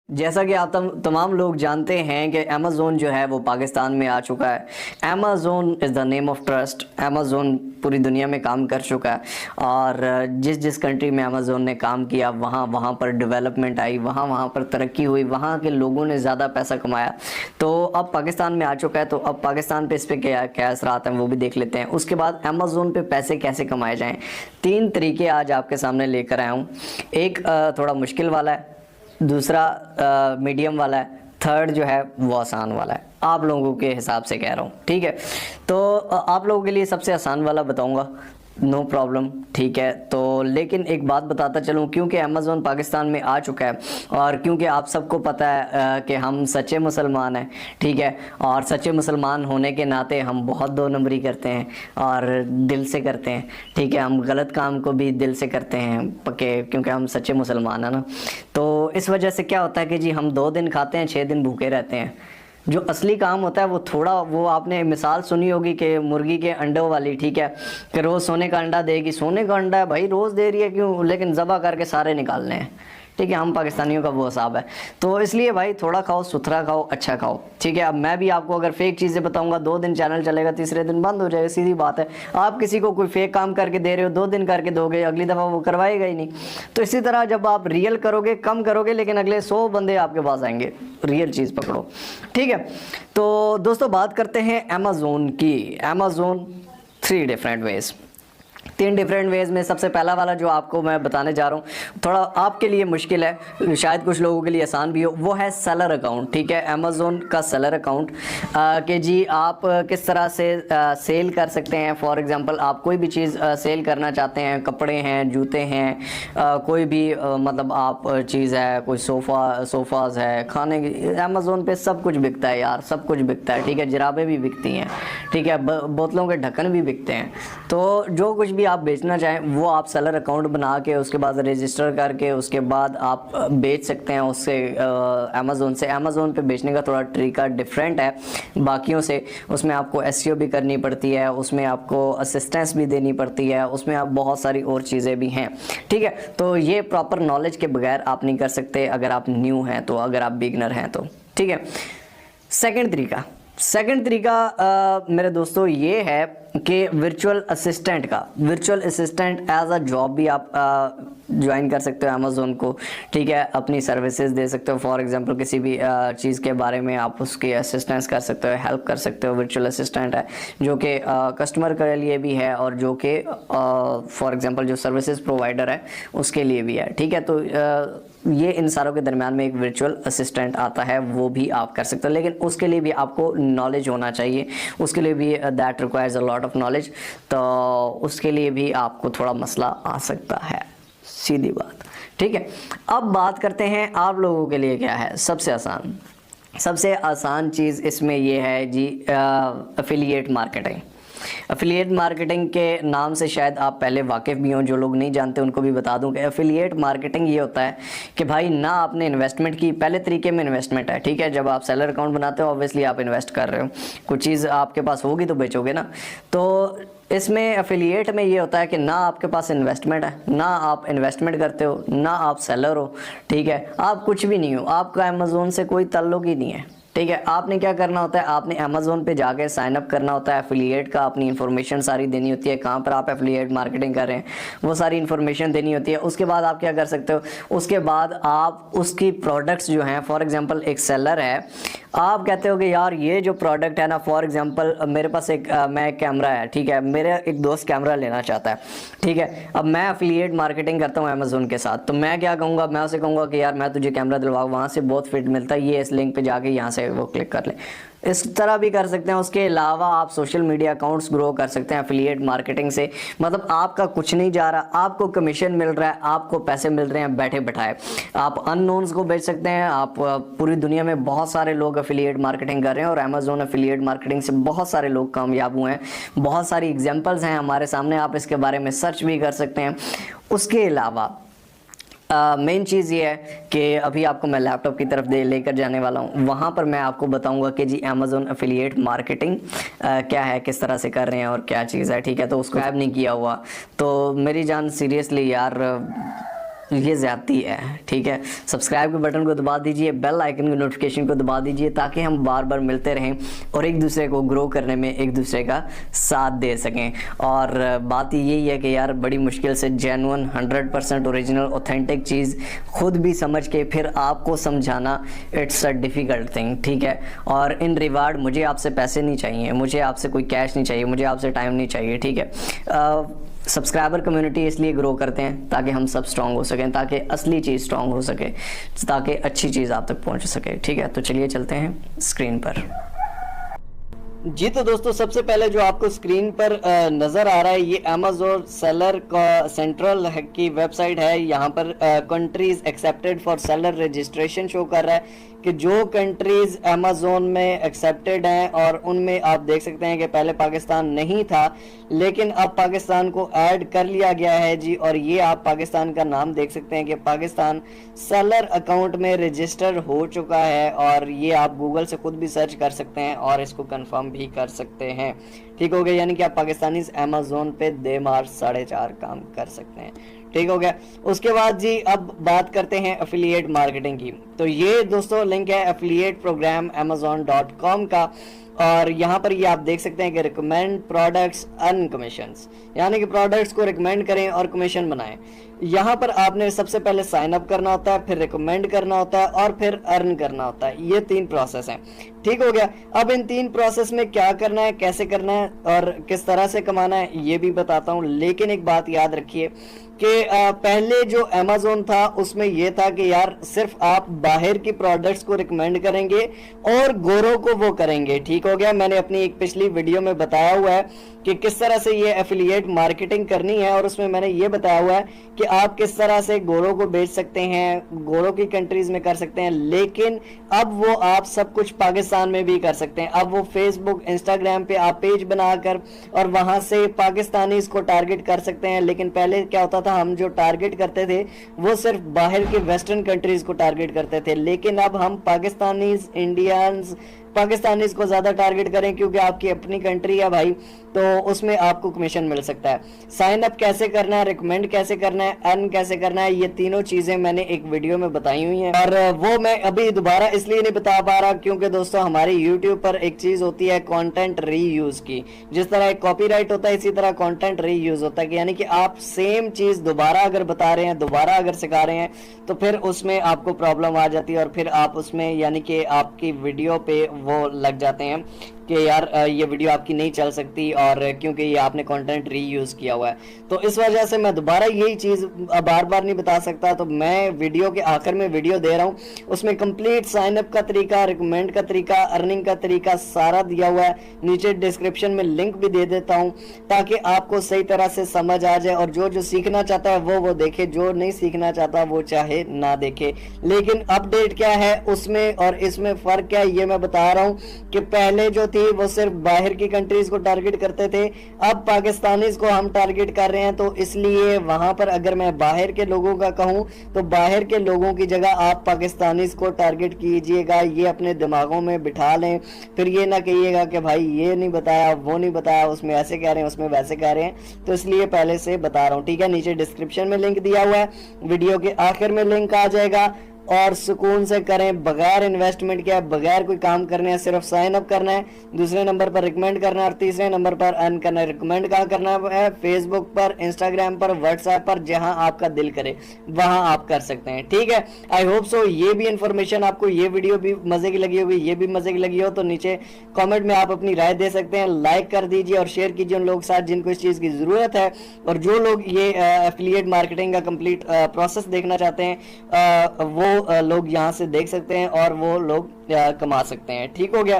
जैसा कि आप तमाम लोग जानते हैं कि अमेज़ोन जो है वो पाकिस्तान में आ चुका है। Amazon is the name of trust. Amazon पूरी दुनिया में काम कर चुका है और जिस जिस कंट्री में अमेज़ोन ने काम किया वहाँ वहाँ पर डेवलपमेंट आई, वहाँ वहाँ पर तरक्की हुई, वहाँ के लोगों ने ज़्यादा पैसा कमाया। तो अब पाकिस्तान में आ चुका है, तो अब पाकिस्तान पे इस पर क्या क्या असरात हैं वो भी देख लेते हैं। उसके बाद अमेज़ोन पे पैसे कैसे कमाए जाएँ, 3 तरीके आज आपके सामने लेकर आया हूँ। एक थोड़ा मुश्किल वाला है, दूसरा मीडियम वाला है, थर्ड जो है वो आसान वाला है। आप लोगों के हिसाब से कह रहा हूँ, ठीक है। तो आप लोगों के लिए सबसे आसान वाला बताऊँगा, नो प्रॉब्लम, ठीक है। तो लेकिन एक बात बताता चलूँ, क्योंकि अमेज़ोन पाकिस्तान में आ चुका है और क्योंकि आप सबको पता है कि हम सच्चे मुसलमान हैं, ठीक है। और सच्चे मुसलमान होने के नाते हम बहुत दो नंबरी करते हैं और दिल से करते हैं, ठीक है। हम गलत काम को भी दिल से करते हैं पक्के, क्योंकि हम सच्चे मुसलमान हैं ना। तो इस वजह से क्या होता है कि जी हम 2 दिन खाते हैं, 6 दिन भूखे रहते हैं। जो असली काम होता है वो थोड़ा, वो आपने मिसाल सुनी होगी कि मुर्गी के अंडों वाली, ठीक है, कि रोज़ सोने का अंडा देगी। सोने का अंडा है भाई, रोज़ दे रही है क्यों, लेकिन ज़बह करके सारे निकालने हैं, ठीक है। हम पाकिस्तानियों का वो हिसाब है। तो इसलिए भाई थोड़ा खाओ, सुथरा खाओ, अच्छा खाओ, ठीक है। अब मैं भी आपको अगर फेक चीज़ें बताऊंगा, 2 दिन चैनल चलेगा, तीसरे दिन बंद हो जाएगा, सीधी बात है। आप किसी को कोई फेक काम करके दे रहे हो, 2 दिन करके दोगे, अगली दफ़ा वो करवाएगा ही नहीं। तो इसी तरह जब आप रियल करोगे, कम करोगे, लेकिन अगले 100 बंदे आपके पास आएंगे। रियल चीज़ पकड़ो, ठीक है। तो दोस्तों बात करते हैं अमेज़ोन की। Amazon 3 different ways, 3 different ways में सबसे पहला वाला जो आपको मैं बताने जा रहा हूँ, थोड़ा आपके लिए मुश्किल है, शायद कुछ लोगों के लिए आसान भी हो, वो है सेलर अकाउंट, ठीक है। अमेज़ोन का सेलर अकाउंट कि जी आप किस तरह से सेल कर सकते हैं। फॉर एग्जांपल आप कोई भी चीज़ सेल करना चाहते हैं, कपड़े हैं, जूते हैं, कोई भी मतलब आप चीज़ है, कोई सोफ़ाज़ है, खाने की, अमेज़ोन पे सब कुछ बिकता है यार, सब कुछ बिकता है, ठीक है। जराबें भी बिकती हैं, ठीक है, बोतलों के ढक्कन भी बिकते हैं। तो जो कुछ भी आप बेचना चाहें वो आप सेलर अकाउंट बना के उसके बाद रजिस्टर करके उसके बाद आप बेच सकते हैं उससे अमेज़ोन से। अमेज़ोन पे बेचने का थोड़ा तरीका डिफरेंट है बाकियों से, उसमें आपको एसईओ भी करनी पड़ती है, उसमें आपको असिस्टेंस भी देनी पड़ती है, उसमें आप बहुत सारी और चीज़ें भी हैं, ठीक है। तो ये प्रॉपर नॉलेज के बगैर आप नहीं कर सकते अगर आप न्यू हैं, तो अगर आप बिगनर हैं तो, ठीक है। सेकंड तरीका मेरे दोस्तों ये है कि virtual assistant as a job भी आप ज्वाइन कर सकते हो अमेज़ोन को, ठीक है। अपनी सर्विसेज दे सकते हो, फॉर एग्जांपल किसी भी चीज़ के बारे में आप उसकी असिस्टेंस कर सकते हो, हेल्प कर सकते हो। वर्चुअल असिस्टेंट है जो कि कस्टमर के लिए भी है और जो कि फॉर एग्जांपल जो सर्विसेज प्रोवाइडर है उसके लिए भी है, ठीक है। तो ये इन सारों के दरमियान में एक वर्चुअल असिस्टेंट आता है, वो भी आप कर सकते हो, लेकिन उसके लिए भी आपको नॉलेज होना चाहिए, उसके लिए भी that requires a lot of knowledge. तो उसके लिए भी आपको थोड़ा मसला आ सकता है, सीधी बात, ठीक है। अब बात करते हैं आप लोगों के लिए क्या है सबसे आसान चीज़ इसमें ये है जी एफिलिएट मार्केटिंग। एफिलिएट मार्केटिंग के नाम से शायद आप पहले वाकिफ़ भी हों, जो लोग नहीं जानते उनको भी बता दूं कि एफिलिएट मार्केटिंग ये होता है कि भाई ना आपने इन्वेस्टमेंट की, पहले तरीके में इन्वेस्टमेंट है, ठीक है। जब आप सेलर अकाउंट बनाते हो ऑब्वियसली आप इन्वेस्ट कर रहे हो, कुछ चीज़ आपके पास होगी तो बेचोगे ना। तो इसमें एफिलिएट में ये होता है कि ना आपके पास इन्वेस्टमेंट है, ना आप इन्वेस्टमेंट करते हो, ना आप सेलर हो, ठीक है। आप कुछ भी नहीं हो, आपका अमेज़ोन से कोई ताल्लुक ही नहीं है, ठीक है। आपने क्या करना होता है, आपने अमेज़ोन पे जाके साइन अप करना होता है, एफिलिएट का अपनी इन्फॉर्मेशन सारी देनी होती है, कहाँ पर आप एफिलिएट मार्केटिंग कर रहे हैं वो सारी इन्फॉर्मेशन देनी होती है। उसके बाद आप क्या कर सकते हो, उसके बाद आप उसकी प्रोडक्ट्स जो हैं, फॉर एग्जांपल एक सेलर है, आप कहते हो कि यार ये जो प्रोडक्ट है ना, फॉर एग्जांपल मेरे पास एक कैमरा है, ठीक है, मेरा एक दोस्त कैमरा लेना चाहता है, ठीक है। अब मैं एफिलिएट मार्केटिंग करता हूँ अमेज़ोन के साथ, तो मैं क्या कहूँगा, मैं उसे कहूँगा कि यार मैं तुझे कैमरा दिलवा, वहाँ से बहुत फिट मिलता है, ये इस लिंक पे जाके यहाँ से वो क्लिक कर ले। इस तरह भी कर सकते हैं। उसके अलावा आप सोशल मीडिया अकाउंट्स ग्रो कर सकते हैं एफिलिएट मार्केटिंग से, मतलब आपका कुछ नहीं जा रहा, आपको कमीशन मिल रहा है, आपको पैसे मिल रहे हैं बैठे बैठाए। आप अननोन्स को बेच सकते हैं। आप पूरी दुनिया में बहुत सारे लोग एफिलिएट मार्केटिंग कर रहे हैं और अमेज़ोन एफिलिएट मार्केटिंग से बहुत सारे लोग कामयाब हुए हैं, बहुत सारी एग्जांपल्स हैं हमारे सामने, आप इसके बारे में सर्च भी कर सकते हैं। उसके अलावा मेन चीज़ ये है कि अभी आपको मैं लैपटॉप की तरफ लेकर जाने वाला हूँ, वहाँ पर मैं आपको बताऊँगा कि जी अमेज़ोन एफिलिएट मार्केटिंग क्या है, किस तरह से कर रहे हैं और क्या चीज़ है, ठीक है। तो उसको ऐप नहीं किया हुआ तो मेरी जान सीरियसली यार ये ज़्यादती है, ठीक है। सब्सक्राइब के बटन को दबा दीजिए, बेल आइकन की नोटिफिकेशन को दबा दीजिए, ताकि हम बार बार मिलते रहें और एक दूसरे को ग्रो करने में एक दूसरे का साथ दे सकें। और बात यही है कि यार बड़ी मुश्किल से जेन्युइन 100% ओरिजिनल ऑथेंटिक चीज़ खुद भी समझ के फिर आपको समझाना, इट्स अ डिफ़िकल्ट थिंग, ठीक है। और इन रिवार्ड मुझे आपसे पैसे नहीं चाहिए, मुझे आपसे कोई कैश नहीं चाहिए, मुझे आपसे टाइम नहीं चाहिए, ठीक है। सब्सक्राइबर कम्युनिटी इसलिए ग्रो करते हैं ताकि हम सब स्ट्रांग हो सकें, ताकि असली चीज़ स्ट्रांग हो सके, ताकि अच्छी चीज़ आप तक पहुंच सके, ठीक है। तो चलिए चलते हैं स्क्रीन पर। जी तो दोस्तों, सबसे पहले जो आपको स्क्रीन पर नज़र आ रहा है ये अमेज़ॉन सेलर का सेंट्रल की वेबसाइट है। यहाँ पर countries accepted for seller registration show कर रहा है कि जो कंट्रीज अमेज़ॉन में एक्सेप्टेड हैं, और उनमें आप देख सकते हैं कि पहले पाकिस्तान नहीं था, लेकिन अब पाकिस्तान को ऐड कर लिया गया है जी। और ये आप पाकिस्तान का नाम देख सकते हैं कि पाकिस्तान सेलर अकाउंट में रजिस्टर हो चुका है, और ये आप गूगल से खुद भी सर्च कर सकते हैं और इसको कंफर्म भी कर सकते हैं, ठीक हो गया। यानी कि आप पाकिस्तानी अमेज़ॉन पे देमार 4.5 काम कर सकते हैं, ठीक हो गया। उसके बाद जी अब बात करते हैं एफिलिएट मार्केटिंग की। तो ये दोस्तों लिंक है एफिलिएट प्रोग्राम amazon.com का, और यहाँ पर ये आप देख सकते हैं कि रिकमेंड प्रोडक्ट्स अर्न कमीशंस, यानी कि प्रोडक्ट्स को रिकमेंड करें और कमीशन बनाएं। यहाँ पर आपने सबसे पहले साइन अप करना होता है, फिर रिकमेंड करना होता है और फिर अर्न करना होता है। ये 3 प्रोसेस हैं, ठीक हो गया। अब इन 3 प्रोसेस में क्या करना है, कैसे करना है और किस तरह से कमाना है ये भी बताता हूँ। लेकिन एक बात याद रखिए कि पहले जो अमेज़ॉन था उसमें यह था कि यार सिर्फ आप बाहर की प्रोडक्ट्स को रिकमेंड करेंगे और गोरों को वो करेंगे, ठीक हो गया। मैंने अपनी एक पिछली वीडियो में बताया हुआ है कि किस तरह से ये एफिलिएट मार्केटिंग करनी है, और उसमें मैंने ये बताया हुआ है कि आप किस तरह से गोरों को बेच सकते हैं, गोरों की कंट्रीज में कर सकते हैं। लेकिन अब वो आप सब कुछ पाकिस्तान में भी कर सकते हैं। अब वो फेसबुक, इंस्टाग्राम पे आप पेज बनाकर और वहां से पाकिस्तानी इसको टारगेट कर सकते हैं। लेकिन पहले क्या होता था, हम जो टारगेट करते थे वो सिर्फ बाहर के वेस्टर्न कंट्रीज को टारगेट करते थे, लेकिन अब हम पाकिस्तानीज, इंडियंस, पाकिस्तानीज को ज्यादा टारगेट करें, क्योंकि आपकी अपनी कंट्री है भाई, तो उसमें आपको कमीशन मिल सकता है। साइन अप कैसे करना है, रिकमेंड कैसे करना है, अर्न कैसे करना है, ये तीनों चीजें मैंने एक वीडियो में बताई हुई हैं, और वो मैं अभी दोबारा इसलिए नहीं बता पा रहा क्योंकि दोस्तों हमारे यूट्यूब पर एक चीज होती है कंटेंट रीयूज की। जिस तरह एक कॉपीराइट होता है, इसी तरह कंटेंट रीयूज होता है, यानी कि आप सेम चीज दोबारा अगर बता रहे हैं, दोबारा अगर सिखा रहे हैं, तो फिर उसमें आपको प्रॉब्लम आ जाती है, और फिर आप उसमें यानी कि आपकी वीडियो पे वो लग जाते हैं कि यार ये वीडियो आपकी नहीं चल सकती, और क्योंकि ये आपने कंटेंट रीयूज किया हुआ है। तो इस वजह से मैं दोबारा यही चीज़ बार बार नहीं बता सकता, तो मैं वीडियो के आखिर में वीडियो दे रहा हूँ, उसमें कंप्लीट साइन अप का तरीका, रिकमेंड का तरीका, अर्निंग का तरीका सारा दिया हुआ है। नीचे डिस्क्रिप्शन में लिंक भी दे देता हूँ ताकि आपको सही तरह से समझ आ जाए, और जो जो सीखना चाहता है वो देखे, जो नहीं सीखना चाहता वो चाहे ना देखे। लेकिन अपडेट क्या है उसमें और इसमें फ़र्क क्या है ये मैं बता रहा हूँ कि पहले जो थी वो सिर्फ बाहर की कंट्रीज को टारगेट करते थे, अब पाकिस्तानीज को हम टारगेट कर रहे हैं। तो इसलिए वहां पर अगर मैं बाहर के लोगों का कहूं तो बाहर के लोगों की जगह आप पाकिस्तानीज को टारगेट कीजिएगा। ये अपने दिमागों में बिठा लें, फिर ये ना कहिएगा कि भाई ये नहीं बताया, वो नहीं बताया, उसमें ऐसे कह रहे हैं, उसमें वैसे कह रहे हैं। तो इसलिए पहले से बता रहा हूँ, ठीक है। नीचे डिस्क्रिप्शन में लिंक दिया हुआ है, वीडियो के आखिर में लिंक आ जाएगा, और सुकून से करें, बगैर इन्वेस्टमेंट के, बगैर कोई काम करने है, सिर्फ साइन अप करना है, दूसरे नंबर पर रिकमेंड करना है, और तीसरे नंबर पर अर्न करना है। रिकमेंड कहाँ करना है? फेसबुक पर, इंस्टाग्राम पर, व्हाट्सएप पर, जहां आपका दिल करे वहां आप कर सकते हैं, ठीक है। आई होप सो ये भी इंफॉर्मेशन आपको, ये वीडियो भी मजे की लगी होगी, ये भी मजे की लगी हो तो नीचे कॉमेंट में आप अपनी राय दे सकते हैं। लाइक कर दीजिए और शेयर कीजिए उन लोगों के साथ जिनको इस चीज़ की ज़रूरत है, और जो लोग ये एफिलिएट मार्केटिंग का कंप्लीट प्रोसेस देखना चाहते हैं वो लोग यहाँ से देख सकते हैं और वो लोग कमा सकते हैं, ठीक हो गया।